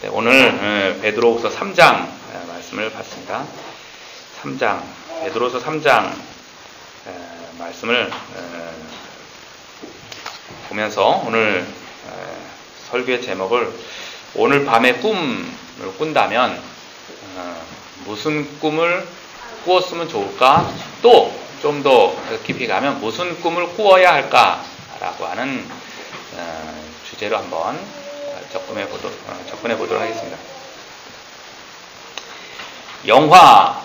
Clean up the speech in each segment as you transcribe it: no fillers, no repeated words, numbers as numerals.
네, 오늘 베드로후서 3장 말씀을 봤습니다. 3장 베드로후서 3장 말씀을 보면서 오늘 설교의 제목을 오늘 밤에 꿈을 꾼다면 무슨 꿈을 꾸었으면 좋을까? 또 좀 더 깊이 가면 무슨 꿈을 꾸어야 할까라고 하는 주제로 한번 접근해 보도록 하겠습니다. 영화.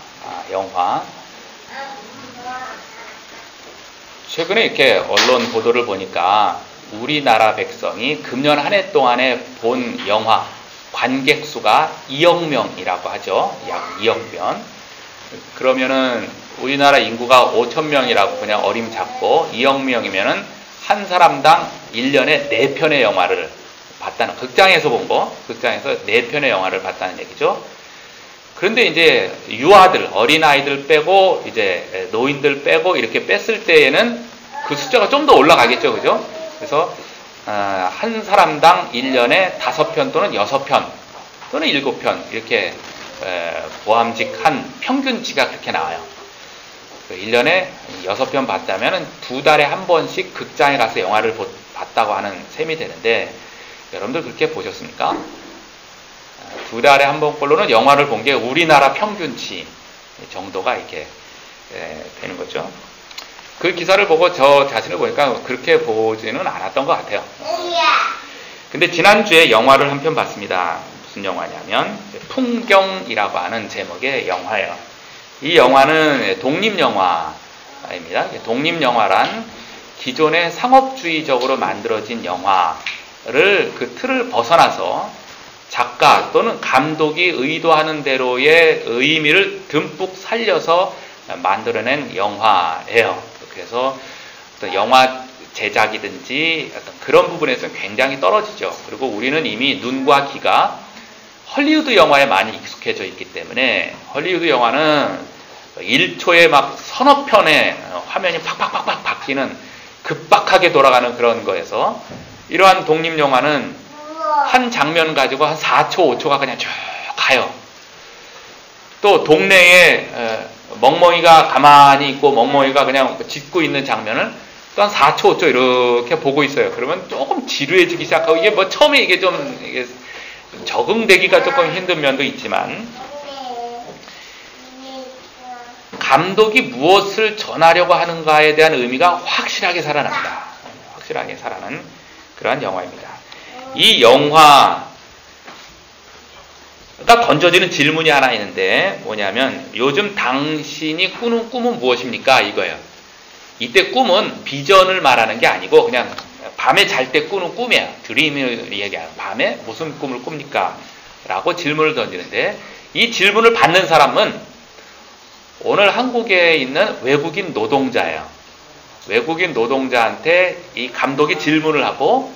최근에 이렇게 언론 보도를 보니까 우리나라 백성이 금년 한 해 동안에 본 영화 관객 수가 2억 명이라고 하죠. 약 2억 명. 그러면은 우리나라 인구가 5천 명이라고 그냥 어림잡고 2억 명이면은 한 사람당 1년에 4편의 영화를 봤다는, 극장에서 본 거, 극장에서 4편의 영화를 봤다는 얘기죠. 그런데 이제 유아들, 어린아이들 빼고 이제 노인들 빼고 이렇게 뺐을 때에는 그 숫자가 좀 더 올라가겠죠. 그죠? 그래서 한 사람당 1년에 5편 또는 6편 또는 7편 이렇게 보암직한 평균치가 그렇게 나와요. 1년에 6편 봤다면 2달에 한 번씩 극장에 가서 영화를 봤다고 하는 셈이 되는데, 여러분들 그렇게 보셨습니까? 2달에 한 번꼴로는 영화를 본 게 우리나라 평균치 정도가 이렇게 되는 거죠. 그 기사를 보고 저 자신을 보니까 그렇게 보지는 않았던 것 같아요. 근데 지난주에 영화를 한 편 봤습니다. 무슨 영화냐면 풍경이라고 하는 제목의 영화예요. 이 영화는 독립영화입니다. 독립영화란 기존의 상업주의적으로 만들어진 영화를 그 틀을 벗어나서 작가 또는 감독이 의도하는 대로의 의미를 듬뿍 살려서 만들어낸 영화예요. 그래서 어떤 영화 제작이든지 어떤 그런 부분에서는 굉장히 떨어지죠. 그리고 우리는 이미 눈과 귀가 헐리우드 영화에 많이 익숙해져 있기 때문에 헐리우드 영화는 1초에 막 서너 편의 화면이 팍팍팍팍 바뀌는, 급박하게 돌아가는 그런 거에서 이러한 독립영화는 한 장면 가지고 한 4초, 5초가 그냥 쭉 가요. 또 동네에 멍멍이가 가만히 있고 멍멍이가 그냥 짖고 있는 장면을 또 한 4초, 5초 이렇게 보고 있어요. 그러면 조금 지루해지기 시작하고, 이게 뭐 처음에 이게 적응되기가 조금 힘든 면도 있지만, 감독이 무엇을 전하려고 하는가에 대한 의미가 확실하게 살아납니다. 확실하게 살아나는 그러한 영화입니다. 이 영화가 던져지는 질문이 하나 있는데 뭐냐면, 요즘 당신이 꾸는 꿈은 무엇입니까? 이거예요. 이때 꿈은 비전을 말하는 게 아니고 그냥 밤에 잘 때 꾸는 꿈이에요. 드림을 얘기하는, 밤에 무슨 꿈을 꿉니까? 라고 질문을 던지는데, 이 질문을 받는 사람은 오늘 한국에 있는 외국인 노동자예요. 외국인 노동자한테 이 감독이 질문을 하고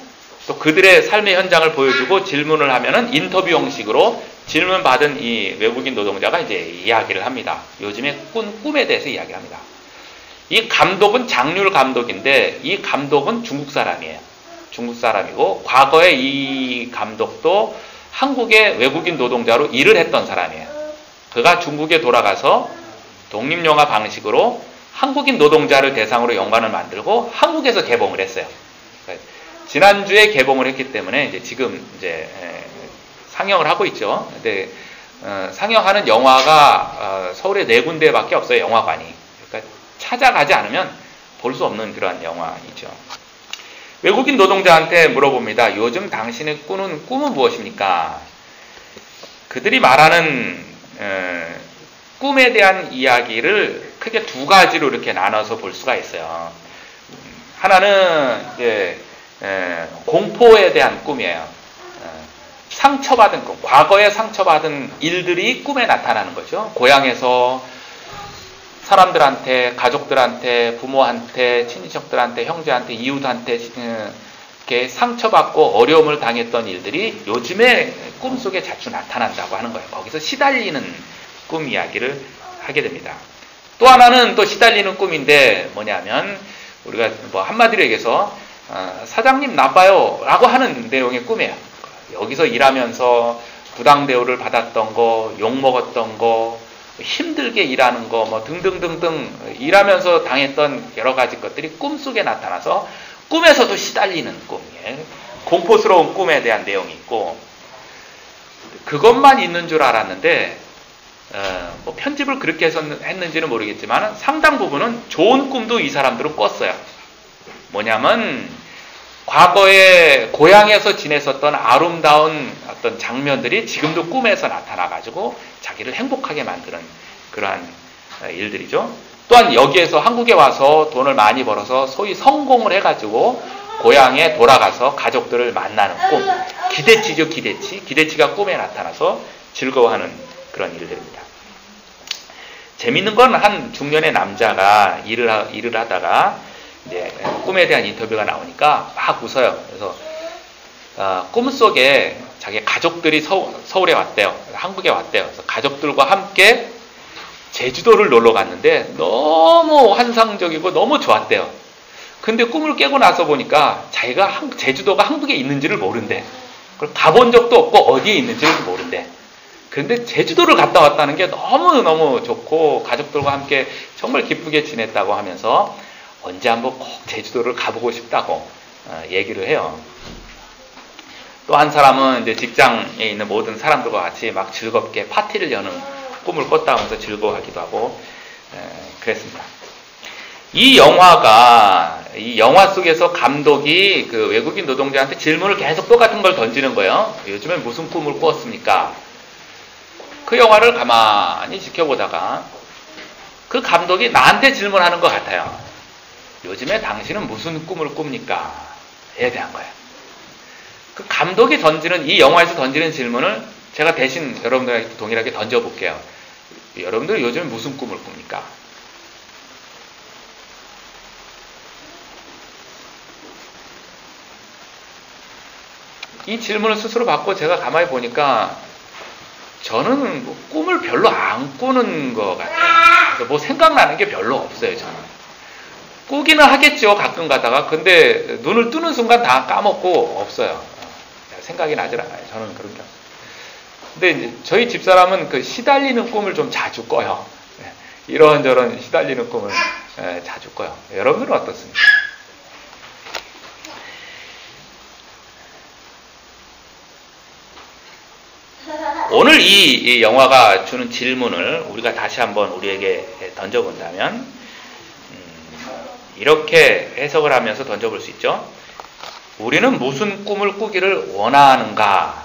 또 그들의 삶의 현장을 보여주고 질문을 하면은 인터뷰 형식으로 질문 받은 이 외국인 노동자가 이제 이야기를 합니다. 요즘에 꾼 꿈에 대해서 이야기를 합니다. 이 감독은 장률 감독인데, 이 감독은 중국 사람이에요. 중국 사람이고, 과거에 이 감독도 한국의 외국인 노동자로 일을 했던 사람이에요. 그가 중국에 돌아가서 독립영화 방식으로 한국인 노동자를 대상으로 영화를 만들고 한국에서 개봉을 했어요. 지난주에 개봉을 했기 때문에 이제 지금 이제 상영을 하고 있죠. 근데 상영하는 영화가 서울에 4군데밖에 없어요. 영화관이. 그러니까 찾아가지 않으면 볼 수 없는 그러한 영화이죠. 외국인 노동자한테 물어봅니다. 요즘 당신의 꾸는 꿈은 무엇입니까? 그들이 말하는 꿈에 대한 이야기를 크게 2가지로 이렇게 나눠서 볼 수가 있어요. 하나는 이제 공포에 대한 꿈이에요. 상처받은 꿈, 과거에 상처받은 일들이 꿈에 나타나는 거죠. 고향에서 사람들한테, 가족들한테, 부모한테, 친인척들한테, 형제한테, 이웃한테 이렇게 상처받고 어려움을 당했던 일들이 요즘에 꿈속에 자주 나타난다고 하는 거예요. 거기서 시달리는 꿈 이야기를 하게 됩니다. 또 하나는 또 시달리는 꿈인데 뭐냐면, 우리가 뭐 한마디로 얘기해서 사장님 나빠요 라고 하는 내용의 꿈이에요. 여기서 일하면서 부당 대우를 받았던 거, 욕먹었던 거, 힘들게 일하는 거, 뭐 등등등등 일하면서 당했던 여러 가지 것들이 꿈속에 나타나서 꿈에서도 시달리는 꿈이에요. 공포스러운 꿈에 대한 내용이 있고, 그것만 있는 줄 알았는데 뭐 편집을 그렇게 했는지는 모르겠지만 상당 부분은 좋은 꿈도 이 사람들은 꿨어요. 뭐냐면 과거에 고향에서 지냈었던 아름다운 어떤 장면들이 지금도 꿈에서 나타나가지고 자기를 행복하게 만드는 그러한 일들이죠. 또한 여기에서 한국에 와서 돈을 많이 벌어서 소위 성공을 해가지고 고향에 돌아가서 가족들을 만나는 꿈. 기대치죠, 기대치. 기대치가 꿈에 나타나서 즐거워하는 그런 일들입니다. 재밌는 건 한 중년의 남자가 일을 하다가 이제 꿈에 대한 인터뷰가 나오니까 막 웃어요. 그래서 꿈속에 자기 가족들이 서울에 왔대요. 한국에 왔대요. 그래서 가족들과 함께 제주도를 놀러 갔는데 너무 환상적이고 너무 좋았대요. 근데 꿈을 깨고 나서 보니까 자기가 제주도가 한국에 있는지를 모른대. 그걸 가본 적도 없고 어디에 있는지를 모른대. 그런데 제주도를 갔다 왔다는 게 너무너무 좋고 가족들과 함께 정말 기쁘게 지냈다고 하면서 언제 한번 꼭 제주도를 가보고 싶다고 얘기를 해요. 또 한 사람은 이제 직장에 있는 모든 사람들과 같이 막 즐겁게 파티를 여는 꿈을 꿨다 하면서 즐거워하기도 하고 그랬습니다. 이 영화 속에서 감독이 그 외국인 노동자한테 질문을 계속 똑같은 걸 던지는 거예요. 요즘에 무슨 꿈을 꾸었습니까? 그 영화를 가만히 지켜보다가 그 감독이 나한테 질문하는 것 같아요. 요즘에 당신은 무슨 꿈을 꿉니까? 에 대한 거예요. 그 감독이 던지는, 이 영화에서 던지는 질문을 제가 대신 여러분들에게 동일하게 던져볼게요. 여러분들 요즘에 무슨 꿈을 꿉니까? 이 질문을 스스로 받고 제가 가만히 보니까 저는 뭐 꿈을 별로 안 꾸는 것 같아요. 뭐 생각나는 게 별로 없어요, 저는. 꾸기는 하겠죠, 가끔 가다가. 근데 눈을 뜨는 순간 다 까먹고 없어요. 생각이 나질 않아요. 저는 그런 게 없어요. 근데 이제 저희 집사람은 그 시달리는 꿈을 좀 자주 꿔요. 이런저런 시달리는 꿈을 자주 꿔요. 여러분들은 어떻습니까? 오늘 이 영화가 주는 질문을 우리가 다시 한번 우리에게 던져본다면 이렇게 해석을 하면서 던져볼 수 있죠. 우리는 무슨 꿈을 꾸기를 원하는가?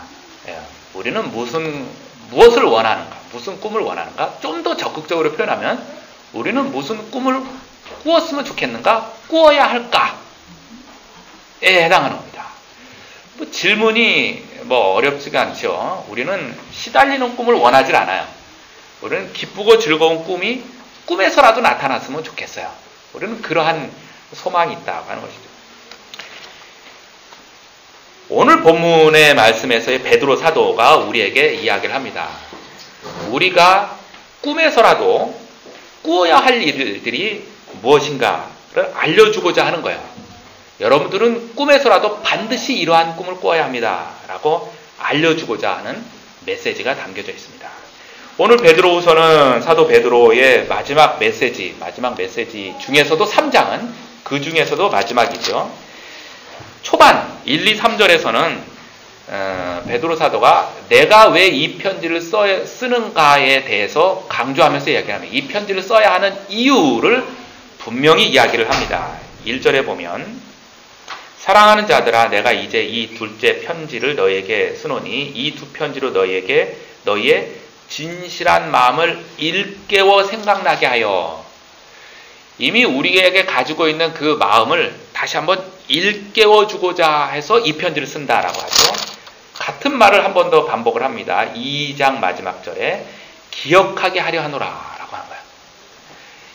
우리는 무엇을 원하는가? 무슨 꿈을 원하는가? 좀 더 적극적으로 표현하면 우리는 무슨 꿈을 꾸었으면 좋겠는가? 꾸어야 할까? 에 해당하는 겁니다. 뭐 질문이 뭐 어렵지가 않죠. 우리는 시달리는 꿈을 원하지 않아요. 우리는 기쁘고 즐거운 꿈이 꿈에서라도 나타났으면 좋겠어요. 우리는 그러한 소망이 있다고 하는 것이죠. 오늘 본문의 말씀에서의 베드로 사도가 우리에게 이야기를 합니다. 우리가 꿈에서라도 꾸어야 할 일들이 무엇인가를 알려주고자 하는 거예요. 여러분들은 꿈에서라도 반드시 이러한 꿈을 꾸어야 합니다. 라고 알려주고자 하는 메시지가 담겨져 있습니다. 오늘 베드로후서는 사도 베드로의 마지막 메시지 중에서도 3장은 그 중에서도 마지막이죠. 초반 1, 2, 3절에서는 베드로 사도가 내가 왜 이 편지를 쓰는가에 대해서 강조하면서 이야기합니다. 이 편지를 써야 하는 이유를 분명히 이야기를 합니다. 1절에 보면 사랑하는 자들아 내가 이제 이 둘째 편지를 너에게 쓰노니 이 두 편지로 너희에게 너희의 진실한 마음을 일깨워 생각나게 하여 이미 우리에게 가지고 있는 그 마음을 다시 한번 일깨워주고자 해서 이 편지를 쓴다라고 하죠. 같은 말을 한 번 더 반복을 합니다. 2장 마지막 절에 기억하게 하려 하노라 라고 하는 거예요.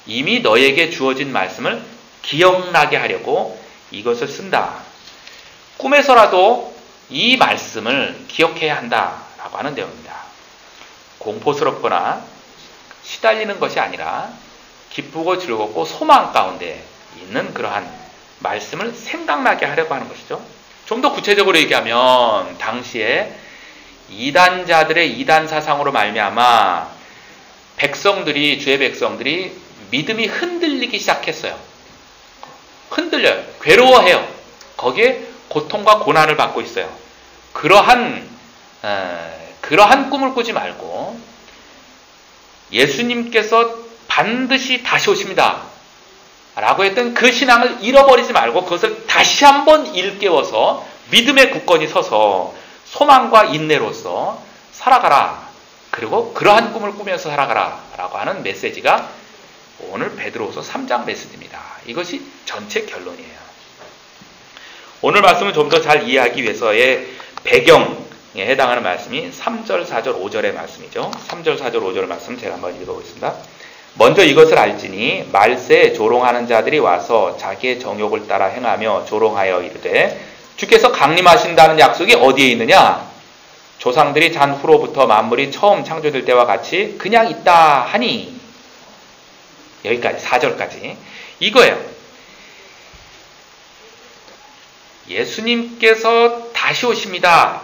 이미 너에게 주어진 말씀을 기억나게 하려고 이것을 쓴다. 꿈에서라도 이 말씀을 기억해야 한다라고 하는 내용입니다. 공포스럽거나 시달리는 것이 아니라 기쁘고 즐겁고 소망 가운데 있는 그러한 말씀을 생각나게 하려고 하는 것이죠. 좀 더 구체적으로 얘기하면 당시에 이단자들의 이단 사상으로 말미암아 백성들이, 주의 백성들이 믿음이 흔들리기 시작했어요. 흔들려요. 괴로워해요. 거기에 고통과 고난을 받고 있어요. 그러한 꿈을 꾸지 말고 예수님께서 반드시 다시 오십니다 라고 했던 그 신앙을 잃어버리지 말고 그것을 다시 한번 일깨워서 믿음의 굳건히 서서 소망과 인내로서 살아가라. 그리고 그러한 꿈을 꾸면서 살아가라 라고 하는 메시지가 오늘 베드로후서 3장 메시지입니다. 이것이 전체 결론이에요. 오늘 말씀을 좀 더 잘 이해하기 위해서의 배경에 해당하는 말씀이 3절, 4절, 5절의 말씀이죠. 3절, 4절, 5절 말씀 제가 한번 읽어보겠습니다. 먼저 이것을 알지니 말세에 조롱하는 자들이 와서 자기의 정욕을 따라 행하며 조롱하여 이르되 주께서 강림하신다는 약속이 어디에 있느냐? 조상들이 잔 후로부터 만물이 처음 창조될 때와 같이 그냥 있다 하니. 여기까지 4절까지 이거예요. 예수님께서 다시 오십니다.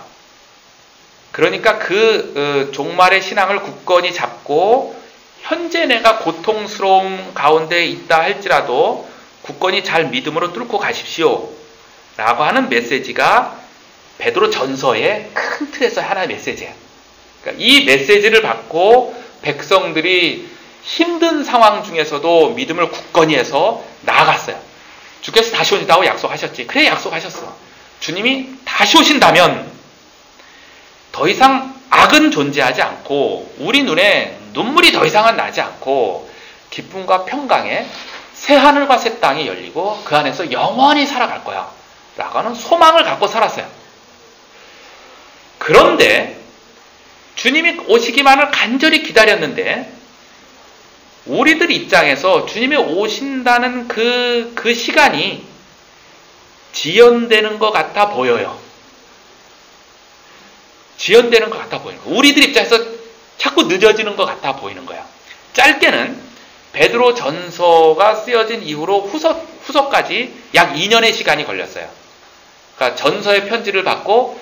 그러니까 그 종말의 신앙을 굳건히 잡고 현재 내가 고통스러움 가운데 있다 할지라도 굳건히 잘 믿음으로 뚫고 가십시오 라고 하는 메시지가 베드로 전서의 큰 틀에서 하나의 메시지예요. 그러니까 이 메시지를 받고 백성들이 힘든 상황 중에서도 믿음을 굳건히 해서 나아갔어요. 주께서 다시 오신다고 약속하셨지. 그래, 약속하셨어. 주님이 다시 오신다면 더 이상 악은 존재하지 않고 우리 눈에 눈물이 더 이상은 나지 않고 기쁨과 평강에 새 하늘과 새 땅이 열리고 그 안에서 영원히 살아갈 거야 라고 하는 소망을 갖고 살았어요. 그런데 주님이 오시기만을 간절히 기다렸는데 우리들 입장에서 주님이 오신다는 그 시간이 지연되는 것 같아 보여요. 지연되는 것 같아 보이는 거예요. 우리들 입장에서 자꾸 늦어지는 것 같아 보이는 거야. 짧게는 베드로 전서가 쓰여진 이후로 후서까지 약 2년의 시간이 걸렸어요. 그러니까 전서의 편지를 받고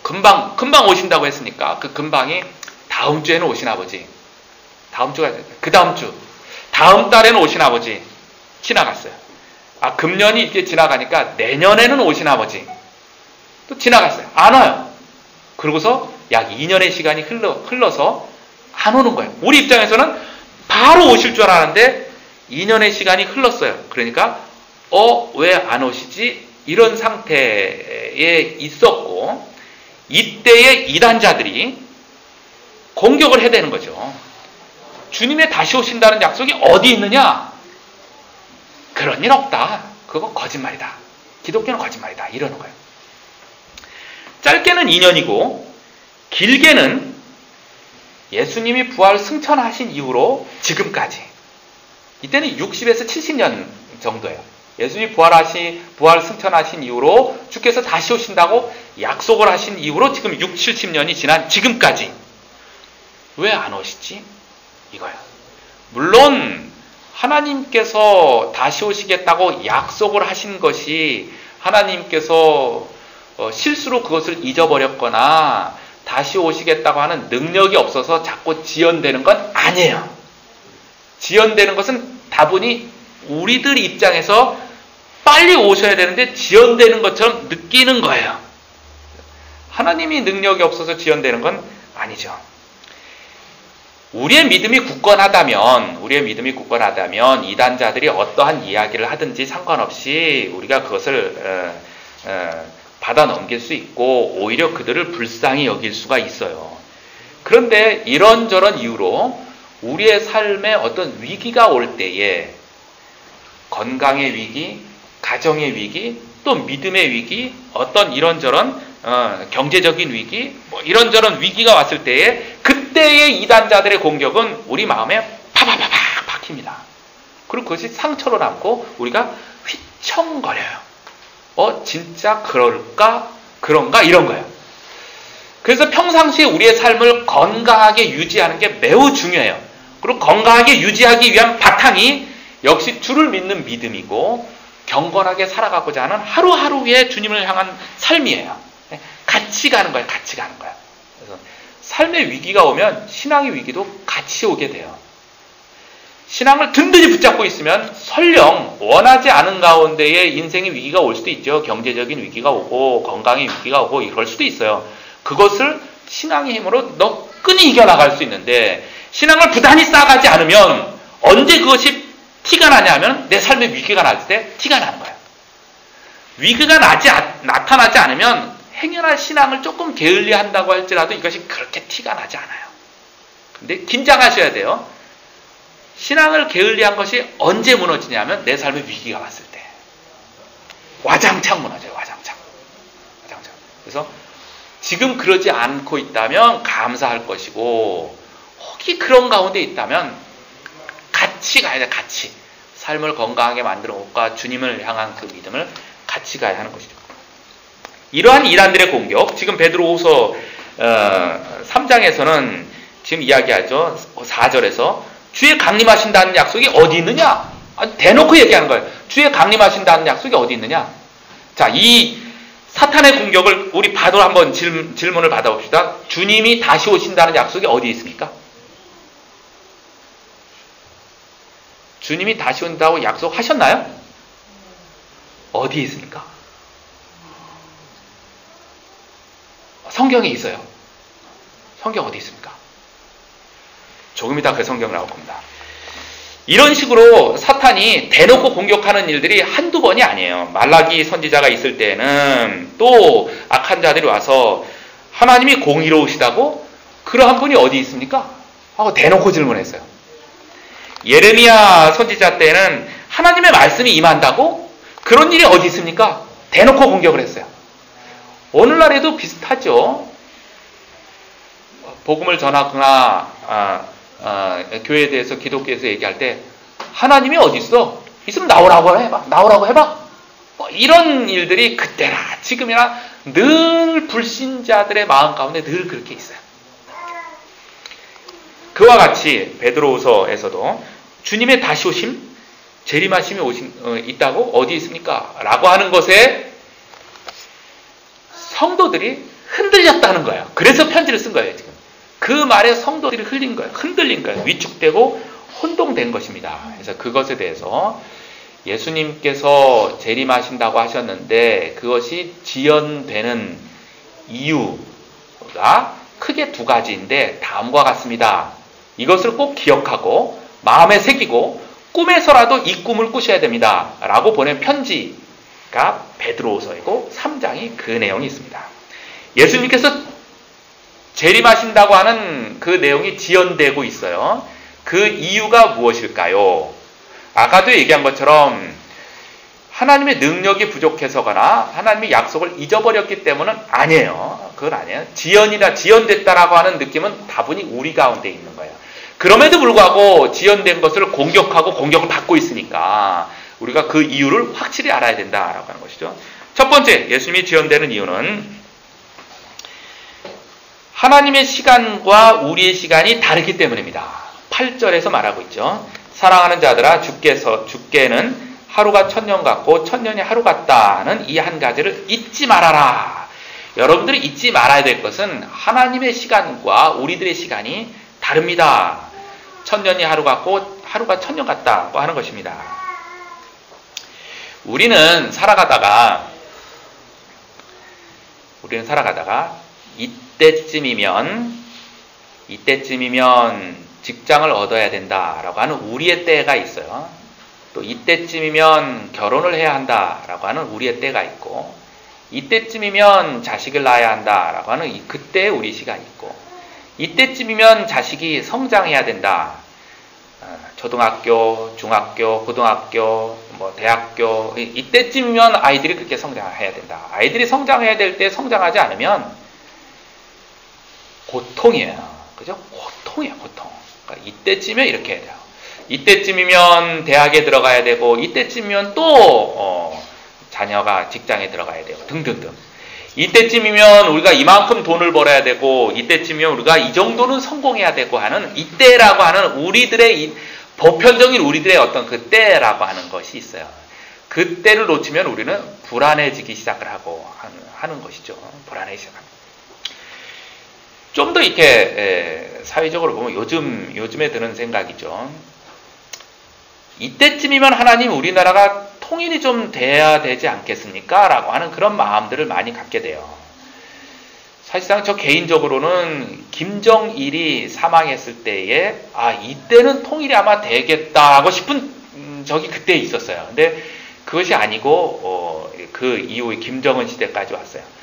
금방 오신다고 했으니까 그 금방이 다음 주에는 오시나 보지. 다음 주가 그 다음 주, 다음 달에는 오시나 보지. 지나갔어요. 금년이 이렇게 지나가니까 내년에는 오시나 보지. 또 지나갔어요. 안 와요. 그러고서 약 2년의 시간이 흘러서 안 오는 거예요. 우리 입장에서는 바로 오실 줄 알았는데 2년의 시간이 흘렀어요. 그러니까 왜 안 오시지? 이런 상태에 있었고 이때에 이단자들이 공격을 해대는 거죠. 주님의 다시 오신다는 약속이 어디 있느냐? 그런 일 없다. 그거 거짓말이다. 기독교는 거짓말이다. 이러는 거예요. 짧게는 2년이고 길게는 예수님이 부활 승천하신 이후로 지금까지 이때는 60에서 70년 정도예요. 예수님이 부활 승천하신 이후로 주께서 다시 오신다고 약속을 하신 이후로 지금 6, 70년이 지난 지금까지 왜 안 오시지? 이거예요. 물론 하나님께서 다시 오시겠다고 약속을 하신 것이 하나님께서 실수로 그것을 잊어버렸거나 다시 오시겠다고 하는 능력이 없어서 자꾸 지연되는 건 아니에요. 지연되는 것은 다분히 우리들 입장에서 빨리 오셔야 되는데 지연되는 것처럼 느끼는 거예요. 하나님이 능력이 없어서 지연되는 건 아니죠. 우리의 믿음이 굳건하다면 이단자들이 어떠한 이야기를 하든지 상관없이 우리가 그것을 받아 넘길 수 있고 오히려 그들을 불쌍히 여길 수가 있어요. 그런데 이런저런 이유로 우리의 삶에 어떤 위기가 올 때에 건강의 위기, 가정의 위기, 또 믿음의 위기, 어떤 이런저런 경제적인 위기, 이런저런 위기가 왔을 때에 그때의 이단자들의 공격은 우리 마음에 파파파팍 박힙니다. 그리고 그것이 상처로 남고 우리가 휘청거려요. 진짜 그럴까? 그런가? 이런 거예요. 그래서 평상시에 우리의 삶을 건강하게 유지하는 게 매우 중요해요. 그리고 건강하게 유지하기 위한 바탕이 역시 주를 믿는 믿음이고 경건하게 살아가고자 하는 하루하루의 주님을 향한 삶이에요. 같이 가는 거예요. 같이 가는 거예요. 그래서 삶의 위기가 오면 신앙의 위기도 같이 오게 돼요. 신앙을 든든히 붙잡고 있으면 설령 원하지 않은 가운데에 인생의 위기가 올 수도 있죠. 경제적인 위기가 오고 건강의 위기가 오고 이럴 수도 있어요. 그것을 신앙의 힘으로 너끈히 이겨나갈 수 있는데 신앙을 부단히 쌓아가지 않으면 언제 그것이 티가 나냐면 내 삶의 위기가 날 때 티가 나는 거예요. 위기가 나타나지 않으면 행여나 신앙을 조금 게을리한다고 할지라도 이것이 그렇게 티가 나지 않아요. 근데 긴장하셔야 돼요. 신앙을 게을리한 것이 언제 무너지냐면 내 삶의 위기가 왔을 때. 와장창 무너져요. 와장창. 그래서 지금 그러지 않고 있다면 감사할 것이고 혹이 그런 가운데 있다면 같이 가야 돼. 같이. 삶을 건강하게 만드는 것과 주님을 향한 그 믿음을 같이 가야 하는 것이죠. 이러한 이란들의 공격, 지금 베드로후서 3장에서는 지금 이야기하죠. 4절에서 주의 강림하신다는 약속이 어디 있느냐? 대놓고 얘기하는 거예요. 주의 강림하신다는 약속이 어디 있느냐? 자, 이 사탄의 공격을 우리 바로 한번 질문을 받아봅시다. 주님이 다시 오신다는 약속이 어디 있습니까? 주님이 다시 온다고 약속하셨나요? 어디에 있습니까? 성경에 있어요. 성경 어디 있습니까? 조금 이따 그 성경 나올 겁니다. 이런 식으로 사탄이 대놓고 공격하는 일들이 한두 번이 아니에요. 말라기 선지자가 있을 때는 또 악한 자들이 와서 하나님이 공의로우시다고? 그러한 분이 어디 있습니까? 하고 대놓고 질문했어요. 예레미야 선지자 때는 하나님의 말씀이 임한다고? 그런 일이 어디 있습니까? 대놓고 공격을 했어요. 오늘날에도 비슷하죠. 복음을 전하거나 교회에 대해서 기독교에서 얘기할 때 하나님이 어디 있어? 있으면 나오라고 해봐. 뭐 이런 일들이 그때나 지금이나 늘 불신자들의 마음 가운데 늘 그렇게 있어요. 그와 같이 베드로후서에서도 주님의 다시 오심, 재림하심이 있다고 어디 있습니까? 라고 하는 것에 성도들이 흔들렸다는 거예요. 그래서 편지를 쓴 거예요. 지금 그 말에 성도들이 흔들린 거예요. 위축되고 혼동된 것입니다. 그래서 그것에 대해서 예수님께서 재림하신다고 하셨는데 그것이 지연되는 이유가 크게 두 가지인데 다음과 같습니다. 이것을 꼭 기억하고 마음에 새기고 꿈에서라도 이 꿈을 꾸셔야 됩니다. 라고 보낸 편지가 베드로후서이고 3장이 그 내용이 있습니다. 예수님께서 재림하신다고 하는 그 내용이 지연되고 있어요. 그 이유가 무엇일까요? 아까도 얘기한 것처럼 하나님의 능력이 부족해서거나 하나님의 약속을 잊어버렸기 때문은 아니에요. 그건 아니에요. 지연됐다라고 하는 느낌은 다분히 우리 가운데 있는 거예요. 그럼에도 불구하고 지연된 것을 공격을 받고 있으니까 우리가 그 이유를 확실히 알아야 된다라고 하는 것이죠. 첫 번째, 예수님이 지연되는 이유는 하나님의 시간과 우리의 시간이 다르기 때문입니다. 8절에서 말하고 있죠. 사랑하는 자들아 주께는 하루가 1000년 같고 1000년이 하루 같다는 이 한 가지를 잊지 말아라. 여러분들이 잊지 말아야 될 것은 하나님의 시간과 우리들의 시간이 다릅니다. 1000년이 하루 같고 하루가 1000년 같다고 하는 것입니다. 우리는 살아가다가 이때쯤이면 직장을 얻어야 된다라고 하는 우리의 때가 있어요. 또 이때쯤이면 결혼을 해야 한다라고 하는 우리의 때가 있고 이때쯤이면 자식을 낳아야 한다라고 하는 그때의 우리 시간이 있고 이때쯤이면 자식이 성장해야 된다. 초등학교, 중학교, 고등학교, 대학교 이때쯤이면 아이들이 그렇게 성장해야 된다. 아이들이 성장해야 될 때 성장하지 않으면 고통이에요. 그죠? 고통이에요. 고통. 그러니까 이때쯤에 이렇게 해야 돼요. 이때쯤이면 대학에 들어가야 되고 이때쯤이면 또 자녀가 직장에 들어가야 되고 등등등. 이때쯤이면 우리가 이만큼 돈을 벌어야 되고 이때쯤이면 우리가 이 정도는 성공해야 되고 하는 이때라고 하는 우리들의 보편적인 우리들의 어떤 그 때라고 하는 것이 있어요. 그 때를 놓치면 우리는 불안해지기 시작을 하는 것이죠. 불안해지기 시작합니다. 좀 더 이렇게 사회적으로 보면 요즘에 드는 생각이죠. 이때쯤이면 하나님 우리나라가 통일이 좀 돼야 되지 않겠습니까? 라고 하는 그런 마음들을 많이 갖게 돼요. 사실상 저 개인적으로는 김정일이 사망했을 때에 이때는 통일이 아마 되겠다고 싶은 적이 그때 있었어요. 근데 그것이 아니고 그 이후에 김정은 시대까지 왔어요.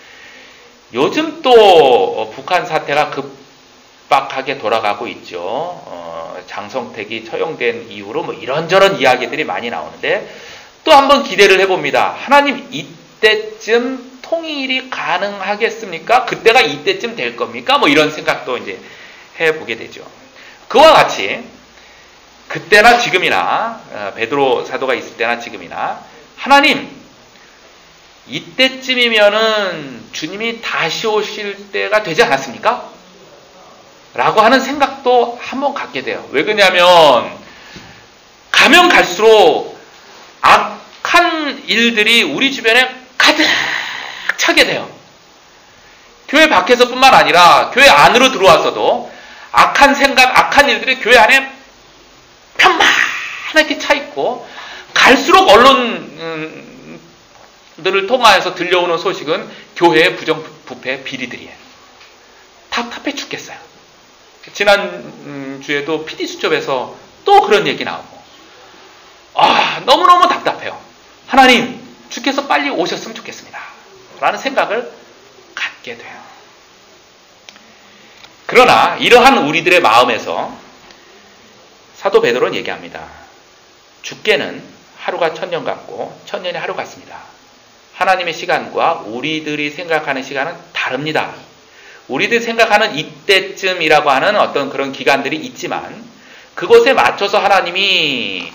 요즘 또 북한 사태가 급박하게 돌아가고 있죠. 장성택이 처형된 이후로 뭐 이런저런 이야기들이 많이 나오는데 또 한번 기대를 해봅니다. 하나님 이때쯤 통일이 가능하겠습니까? 그때가 이때쯤 될 겁니까? 뭐 이런 생각도 이제 해보게 되죠. 그와 같이 그때나 지금이나 베드로 사도가 있을 때나 지금이나 하나님 이때쯤이면은 주님이 다시 오실 때가 되지 않았습니까? 라고 하는 생각도 한번 갖게 돼요. 왜 그러냐면 가면 갈수록 악한 일들이 우리 주변에 가득 차게 돼요. 교회 밖에서뿐만 아니라 교회 안으로 들어와서도 악한 생각, 악한 일들이 교회 안에 편만하게 차 있고 갈수록 언론들을 통하여서 들려오는 소식은 교회의 부정부패 비리들이에요. 답답해 죽겠어요. 지난주에도 PD수첩에서 또 그런 얘기 나오고 너무너무 답답해요. 하나님 주께서 빨리 오셨으면 좋겠습니다. 라는 생각을 갖게 돼요. 그러나 이러한 우리들의 마음에서 사도 베드로는 얘기합니다. 주께는 하루가 천년 같고 천년이 하루 같습니다. 하나님의 시간과 우리들이 생각하는 시간은 다릅니다. 우리들이 생각하는 이때쯤이라고 하는 어떤 그런 기간들이 있지만 그것에 맞춰서 하나님이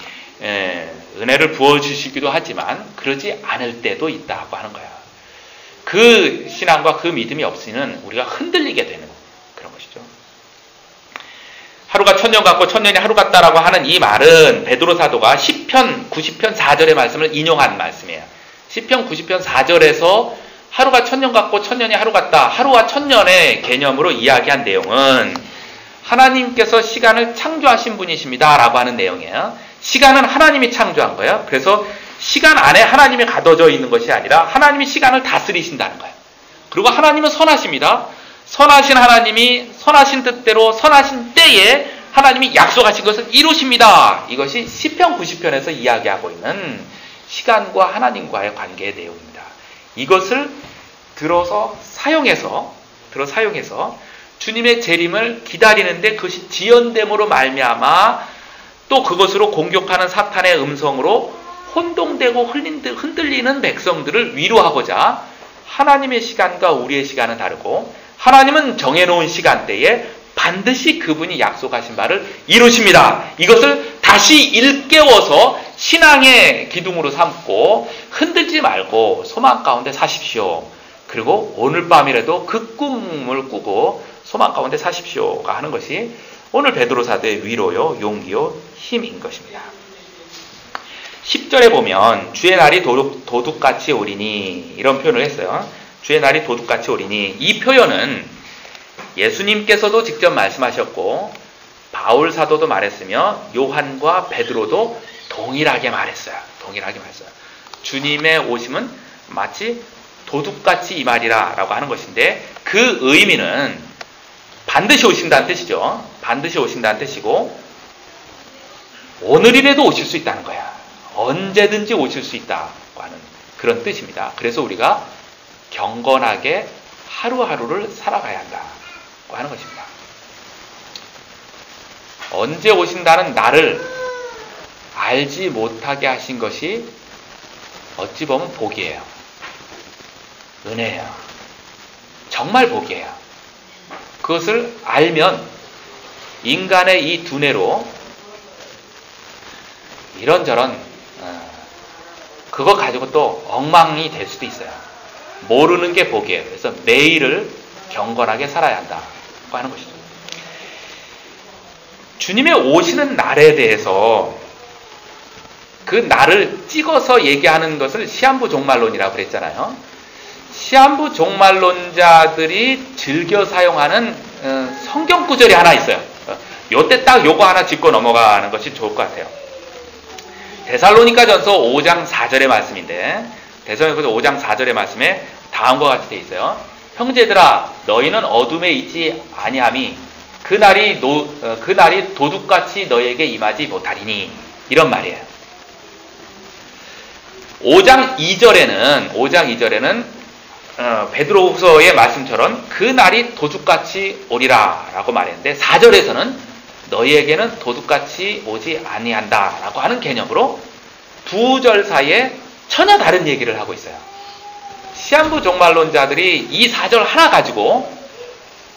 은혜를 부어주시기도 하지만 그러지 않을 때도 있다고 하는 거예요. 그 신앙과 그 믿음이 없으면 우리가 흔들리게 되는 그런 것이죠. 하루가 천년 같고 천년이 하루 같다라고 하는 이 말은 베드로 사도가 시편 90편 4절의 말씀을 인용한 말씀이에요. 시편 90편 4절에서 하루가 천년 같고 천년이 하루 같다. 하루와 천년의 개념으로 이야기한 내용은 하나님께서 시간을 창조하신 분이십니다. 라고 하는 내용이에요. 시간은 하나님이 창조한 거예요. 그래서 시간 안에 하나님이 가둬져 있는 것이 아니라 하나님이 시간을 다스리신다는 거예요. 그리고 하나님은 선하십니다. 선하신 하나님이 선하신 뜻대로 선하신 때에 하나님이 약속하신 것을 이루십니다. 이것이 시편 90편에서 이야기하고 있는 시간과 하나님과의 관계의 내용입니다. 이것을 들어 사용해서 주님의 재림을 기다리는데 그것이 지연됨으로 말미암아 또 그것으로 공격하는 사탄의 음성으로 혼동되고 흔들리는 백성들을 위로하고자 하나님의 시간과 우리의 시간은 다르고 하나님은 정해놓은 시간대에 반드시 그분이 약속하신 바를 이루십니다. 이것을 다시 일깨워서 신앙의 기둥으로 삼고 흔들지 말고 소망 가운데 사십시오. 그리고 오늘 밤이라도 그 꿈을 꾸고 소망 가운데 사십시오가 하는 것이 오늘 베드로 사도의 위로요, 용기요, 힘인 것입니다. 10절에 보면 주의 날이 도둑같이 오리니 이런 표현을 했어요. 주의 날이 도둑같이 오리니 이 표현은 예수님께서도 직접 말씀하셨고 바울 사도도 말했으며 요한과 베드로도 동일하게 말했어요. 주님의 오심은 마치 도둑같이 이 말이라 라고 하는 것인데 그 의미는 반드시 오신다는 뜻이죠. 반드시 오신다는 뜻이고 오늘이라도 오실 수 있다는 거야. 언제든지 오실 수 있다고 하는 그런 뜻입니다. 그래서 우리가 경건하게 하루하루를 살아가야 한다고 하는 것입니다. 언제 오신다는 나를 알지 못하게 하신 것이 어찌 보면 복이에요. 은혜예요. 정말 복이에요. 그것을 알면 인간의 이 두뇌로 이런저런 그거 가지고 또 엉망이 될 수도 있어요. 모르는 게 복이에요. 그래서 매일을 경건하게 살아야 한다고 하는 것이죠. 주님의 오시는 날에 대해서 그 날을 찍어서 얘기하는 것을 시한부 종말론이라고 그랬잖아요. 시한부 종말론자들이 즐겨 사용하는 성경 구절이 하나 있어요. 요때 딱 요거 하나 짚고 넘어가는 것이 좋을 것 같아요. 데살로니가전서 5장 4절의 말씀인데, 데살로니가전서 5장 4절의 말씀에 다음과 같이 되어 있어요. 형제들아, 너희는 어둠에 있지 아니함이 그날이 도둑같이 너희에게 임하지 못하리니, 이런 말이에요. 5장 2절에는 베드로후서의 말씀처럼 그날이 도둑같이 오리라 라고 말했는데, 4절에서는 너희에게는 도둑같이 오지 아니한다 라고 하는 개념으로 두 절 사이에 전혀 다른 얘기를 하고 있어요. 시한부 종말론자들이 이 4절 하나 가지고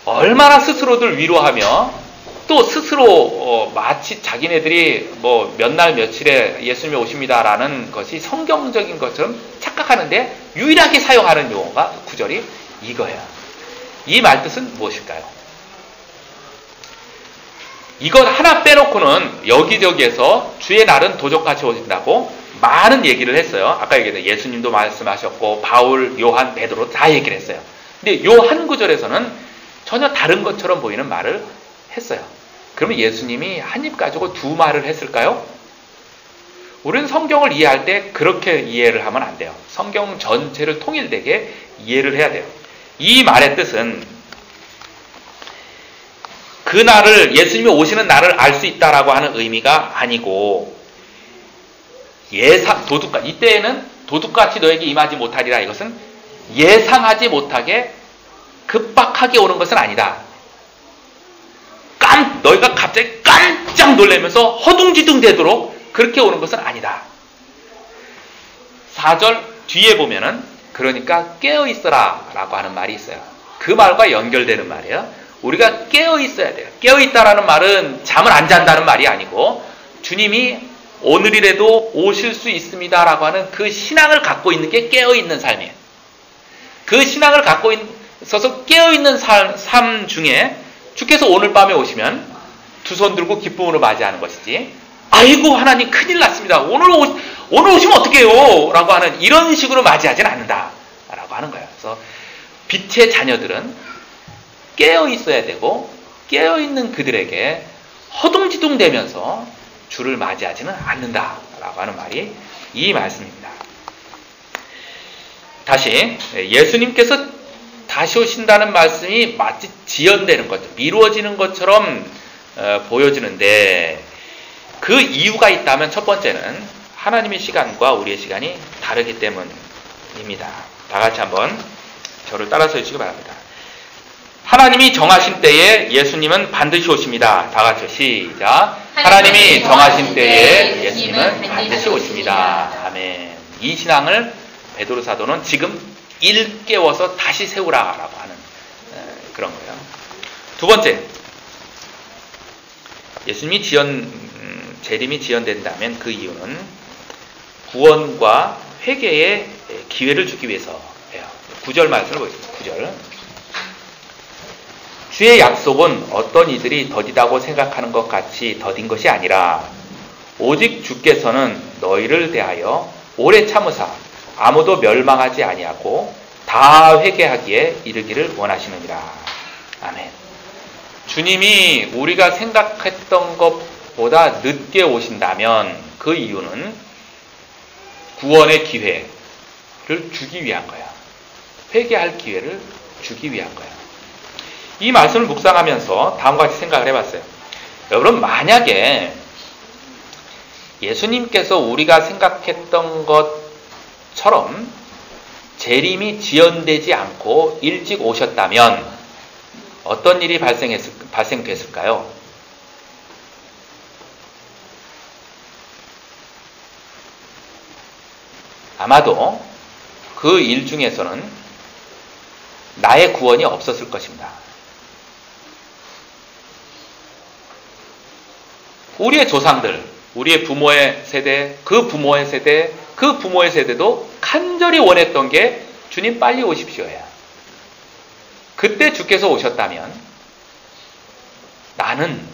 얼마나 스스로들 위로하며 또 스스로 마치 자기네들이 뭐 몇 날 며칠에 예수님이 오십니다라는 것이 성경적인 것처럼 착각하는데 유일하게 사용하는 용어가 구절이 이거예요. 이 말뜻은 무엇일까요? 이것 하나 빼놓고는 여기저기에서 주의 날은 도적같이 오신다고 많은 얘기를 했어요. 아까 얘기했던 예수님도 말씀하셨고 바울, 요한, 베드로 다 얘기를 했어요. 근데 요 한 구절에서는 전혀 다른 것처럼 보이는 말을 했어요. 그러면 예수님이 한 입 가지고 두 말을 했을까요? 우리는 성경을 이해할 때 그렇게 이해를 하면 안 돼요. 성경 전체를 통일되게 이해를 해야 돼요. 이 말의 뜻은 그 날을, 예수님이 오시는 날을 알 수 있다라고 하는 의미가 아니고, 이때에는 도둑같이 너에게 임하지 못하리라, 이것은 예상하지 못하게 급박하게 오는 것은 아니다. 너희가 갑자기 깜짝 놀라면서 허둥지둥 되도록 그렇게 오는 것은 아니다. 4절 뒤에 보면은 그러니까 깨어있어라 라고 하는 말이 있어요. 그 말과 연결되는 말이에요. 우리가 깨어있어야 돼요. 깨어있다라는 말은 잠을 안 잔다는 말이 아니고 주님이 오늘이라도 오실 수 있습니다 라고 하는 그 신앙을 갖고 있는 게 깨어있는 삶이에요. 그 신앙을 갖고 있어서 깨어있는 삶 중에 주께서 오늘 밤에 오시면 두 손 들고 기쁨으로 맞이하는 것이지, 아이고 하나님 큰일 났습니다, 오늘 오시면 어떡해요 라고 하는 이런 식으로 맞이하진 않는다 라고 하는 거예요. 그래서 빛의 자녀들은 깨어 있어야 되고, 깨어 있는 그들에게 허둥지둥 되면서 주를 맞이하지는 않는다 라고 하는 말이 이 말씀입니다. 다시 예수님께서 다시 오신다는 말씀이 마치 지연되는 것, 미루어지는 것처럼 보여지는데, 그 이유가 있다면 첫 번째는 하나님의 시간과 우리의 시간이 다르기 때문입니다. 다 같이 한번 저를 따라서 해주시기 바랍니다. 하나님이 정하신 때에 예수님은 반드시 오십니다. 다 같이 시작. 하나님이 정하신 때에 예수님은 반드시 오십니다. 아멘. 이 신앙을 베드로 사도는 지금 일깨워서 다시 세우라라고 하는 그런 거예요. 두 번째, 예수님이 재림이 지연된다면 그 이유는 구원과 회개의 기회를 주기 위해서예요. 9절 말씀을 보겠습니다. 9절. 주의 약속은 어떤 이들이 더디다고 생각하는 것 같이 더딘 것이 아니라 오직 주께서는 너희를 대하여 오래 참으사 아무도 멸망하지 아니하고 다 회개하기에 이르기를 원하시느니라. 아멘. 주님이 우리가 생각했던 것보다 늦게 오신다면 그 이유는 구원의 기회를 주기 위한 거야. 회개할 기회를 주기 위한 거야. 이 말씀을 묵상하면서 다음과 같이 생각을 해봤어요. 여러분, 만약에 예수님께서 우리가 생각했던 것처럼 재림이 지연되지 않고 일찍 오셨다면 어떤 일이 발생됐을까요? 아마도 그 일 중에서는 나의 구원이 없었을 것입니다. 우리의 조상들, 우리의 부모의 세대, 그 부모의 세대, 그 부모의 세대도 간절히 원했던 게 주님 빨리 오십시오예요. 그때 주께서 오셨다면 나는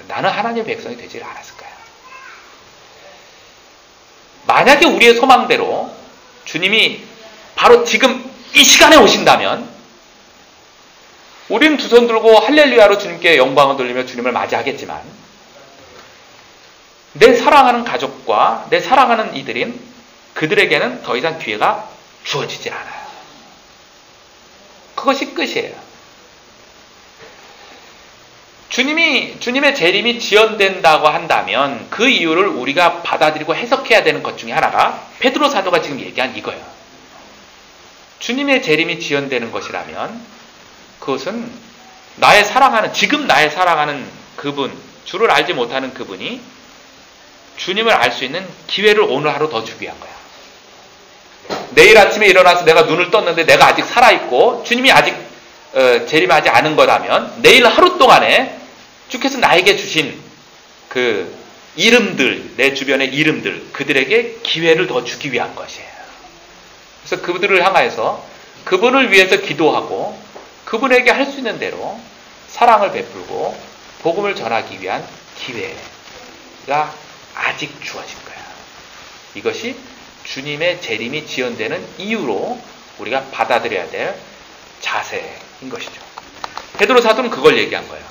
하나님의 백성이 되지 않았을 거야. 만약에 우리의 소망대로 주님이 바로 지금 이 시간에 오신다면 우리는 두 손 들고 할렐루야로 주님께 영광을 돌리며 주님을 맞이하겠지만 내 사랑하는 가족과 내 사랑하는 이들인 그들에게는 더 이상 기회가 주어지질 않아요. 그것이 끝이에요. 주님의 재림이 지연된다고 한다면 그 이유를 우리가 받아들이고 해석해야 되는 것 중에 하나가 베드로 사도가 지금 얘기한 이거예요. 주님의 재림이 지연되는 것이라면 그것은 지금 나의 사랑하는 그분, 주를 알지 못하는 그분이 주님을 알 수 있는 기회를 오늘 하루 더 주기 위한 거야. 내일 아침에 일어나서 내가 눈을 떴는데 내가 아직 살아있고 주님이 아직 재림하지 않은 거라면 내일 하루 동안에 주께서 나에게 주신 그 이름들, 내 주변의 이름들, 그들에게 기회를 더 주기 위한 것이에요. 그래서 그들을 향하여서 그분을 위해서 기도하고 그분에게 할 수 있는 대로 사랑을 베풀고 복음을 전하기 위한 기회가 아직 주어진 거야. 이것이 주님의 재림이 지연되는 이유로 우리가 받아들여야 될 자세인 것이죠. 베드로 사도는 그걸 얘기한 거예요.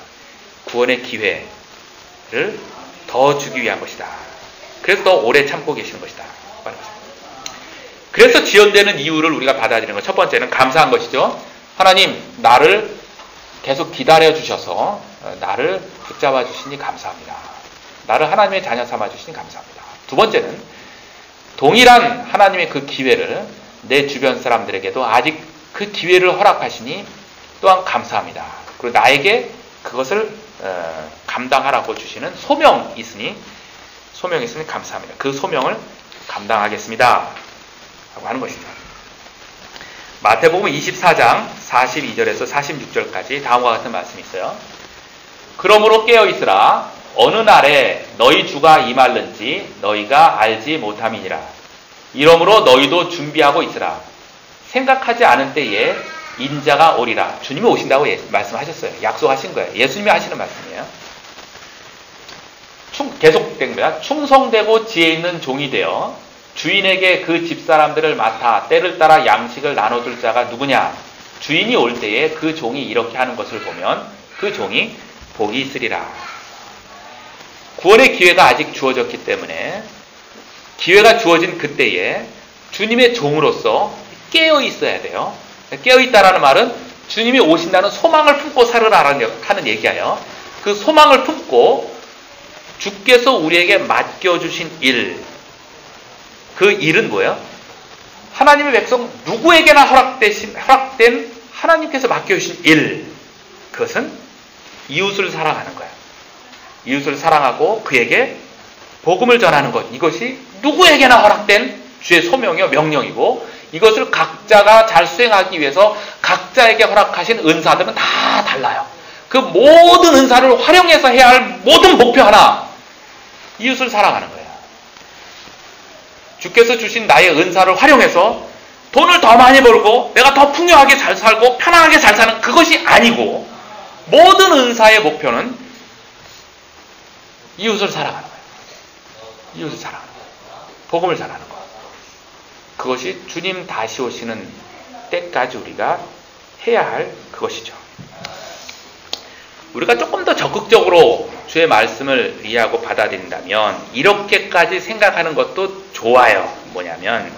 구원의 기회를 더 주기 위한 것이다. 그래서 더 오래 참고 계시는 것이다. 그래서 지연되는 이유를 우리가 받아들이는 것. 첫 번째는 감사한 것이죠. 하나님, 나를 계속 기다려 주셔서 나를 붙잡아 주시니 감사합니다. 나를 하나님의 자녀 삼아 주시니 감사합니다. 두 번째는 동일한 하나님의 그 기회를 내 주변 사람들에게도 아직 그 기회를 허락하시니 또한 감사합니다. 그리고 나에게 그것을 감당하라고 주시는 소명이 있으니 감사합니다. 그 소명을 감당하겠습니다. 라고 하는 것이죠. 마태복음 24장 42절에서 46절까지 다음과 같은 말씀이 있어요. 그러므로 깨어있으라. 어느 날에 너희 주가 임할는지 너희가 알지 못함이니라. 이러므로 너희도 준비하고 있으라. 생각하지 않은 때에 인자가 오리라. 주님이 오신다고 말씀하셨어요. 약속하신 거예요. 예수님이 하시는 말씀이에요. 계속된 거야. 충성되고 지혜 있는 종이 되어 주인에게 그 집사람들을 맡아 때를 따라 양식을 나눠줄 자가 누구냐? 주인이 올 때에 그 종이 이렇게 하는 것을 보면 그 종이 복이 있으리라. 구원의 기회가 아직 주어졌기 때문에 기회가 주어진 그때에 주님의 종으로서 깨어 있어야 돼요. 깨어 있다라는 말은 주님이 오신다는 소망을 품고 살으라는 하는 얘기예요. 그 소망을 품고 주께서 우리에게 맡겨주신 일, 그 일은 뭐예요? 하나님의 백성 누구에게나 허락된 하나님께서 맡겨주신 일, 그것은 이웃을 사랑하는 거예요. 이웃을 사랑하고 그에게 복음을 전하는 것, 이것이 누구에게나 허락된 주의 소명이요 명령이고, 이것을 각자가 잘 수행하기 위해서 각자에게 허락하신 은사들은 다 달라요. 그 모든 은사를 활용해서 해야 할 모든 목표 하나, 이웃을 사랑하는 거예요. 주께서 주신 나의 은사를 활용해서 돈을 더 많이 벌고 내가 더 풍요하게 잘 살고 편안하게 잘 사는 그것이 아니고, 모든 은사의 목표는 이웃을 사랑하는 거예요. 이웃을 사랑하는 거예요. 복음을 전하는 거예요. 그것이 주님 다시 오시는 때까지 우리가 해야 할 그것이죠. 우리가 조금 더 적극적으로 주의 말씀을 이해하고 받아들인다면 이렇게까지 생각하는 것도 좋아요. 뭐냐면,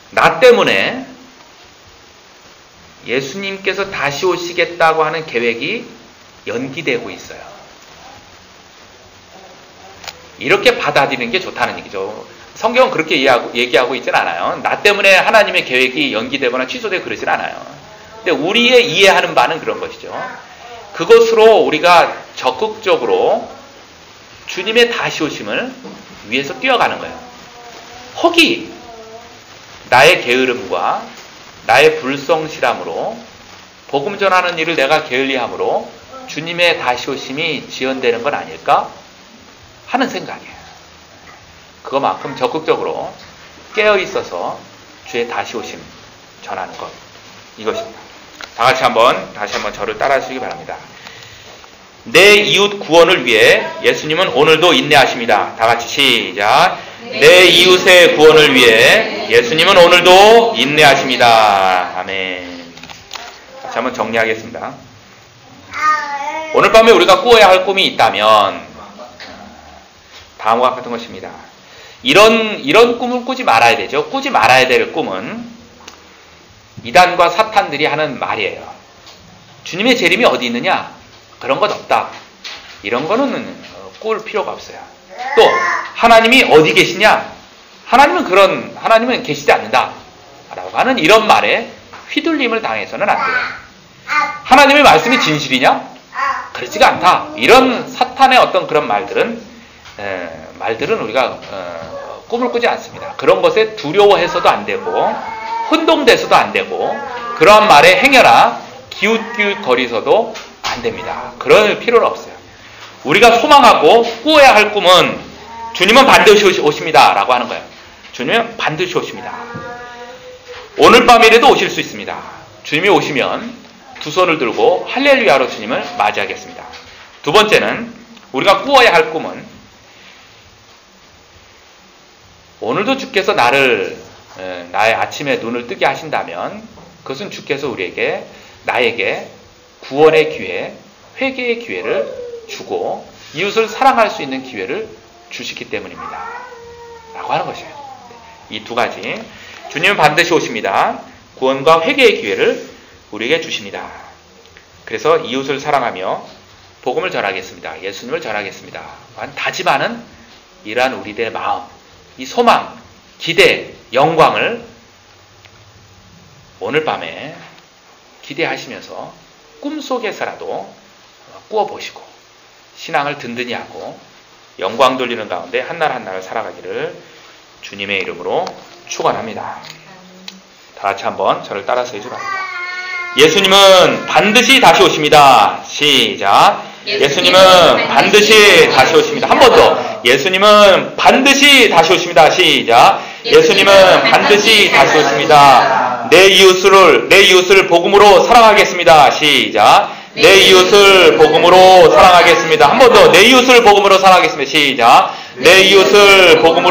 나 때문에 예수님께서 다시 오시겠다고 하는 계획이 연기되고 있어요. 이렇게 받아들이는 게 좋다는 얘기죠. 성경은 그렇게 얘기하고 있지는 않아요. 나 때문에 하나님의 계획이 연기되거나 취소되고 그러진 않아요. 근데 우리의 이해하는 바는 그런 것이죠. 그것으로 우리가 적극적으로 주님의 다시 오심을 위해서 뛰어가는 거예요. 혹이 나의 게으름과 나의 불성실함으로 복음 전하는 일을 내가 게을리함으로 주님의 다시 오심이 지연되는 건 아닐까 하는 생각이에요. 그거만큼 적극적으로 깨어 있어서 주의 다시 오심 전하는 것, 이것입니다. 다 같이 다시 한번 저를 따라 하시기 바랍니다. 내 이웃 구원을 위해 예수님은 오늘도 인내하십니다. 다 같이 시작. 내 이웃의 구원을 위해 예수님은 오늘도 인내하십니다. 아멘. 다시 한번 정리하겠습니다. 오늘 밤에 우리가 꾸어야 할 꿈이 있다면 다음과 같은 것입니다. 이런 꿈을 꾸지 말아야 되죠. 꾸지 말아야 될 꿈은 이단과 사탄들이 하는 말이에요. 주님의 재림이 어디 있느냐? 그런 것 없다. 이런 거는 꿀 필요가 없어요. 또 하나님이 어디 계시냐? 하나님은 계시지 않는다 라고 하는 이런 말에 휘둘림을 당해서는 안 돼요. 하나님의 말씀이 진실이냐? 그렇지가 않다. 이런 사탄의 어떤 그런 말들은 우리가 꿈을 꾸지 않습니다. 그런 것에 두려워해서도 안 되고 혼동돼서도 안 되고 그러한 말에 행여나 기웃기웃거리서도 안 됩니다. 그럴 필요는 없어요. 우리가 소망하고 꾸어야 할 꿈은 주님은 반드시 오십니다 라고 하는 거예요. 주님은 반드시 오십니다. 오늘 밤이라도 오실 수 있습니다. 주님이 오시면 두 손을 들고 할렐루야로 주님을 맞이하겠습니다. 두 번째는 우리가 꾸어야 할 꿈은 오늘도 주께서 나의 아침에 눈을 뜨게 하신다면 그것은 주께서 나에게 구원의 기회, 회개의 기회를 주고 이웃을 사랑할 수 있는 기회를 주시기 때문입니다. 라고 하는 것이에요. 이 두 가지. 주님은 반드시 오십니다. 구원과 회개의 기회를 우리에게 주십니다. 그래서 이웃을 사랑하며 복음을 전하겠습니다. 예수님을 전하겠습니다. 다짐하는 이러한 우리들의 마음, 이 소망, 기대, 영광을 오늘 밤에 기대하시면서 꿈속에서라도 꾸어보시고 신앙을 든든히 하고 영광 돌리는 가운데 한날 한날을 살아가기를 주님의 이름으로 축원합니다. 다 같이 한번 저를 따라서 해주시기 바랍니다. 예수님은 반드시 다시 오십니다. 시작. 예수님은 반드시 다시 오십니다. 한 번 더. 예수님은 반드시 다시 오십니다. 시작. 예수님은 반드시 다시 오십니다. 내 이웃을 복음으로 사랑하겠습니다. 시작. 내 이웃을 복음으로 사랑하겠습니다. 한 번 더. 내 이웃을 복음으로 사랑하겠습니다. 시작. 내 이웃을 복음으로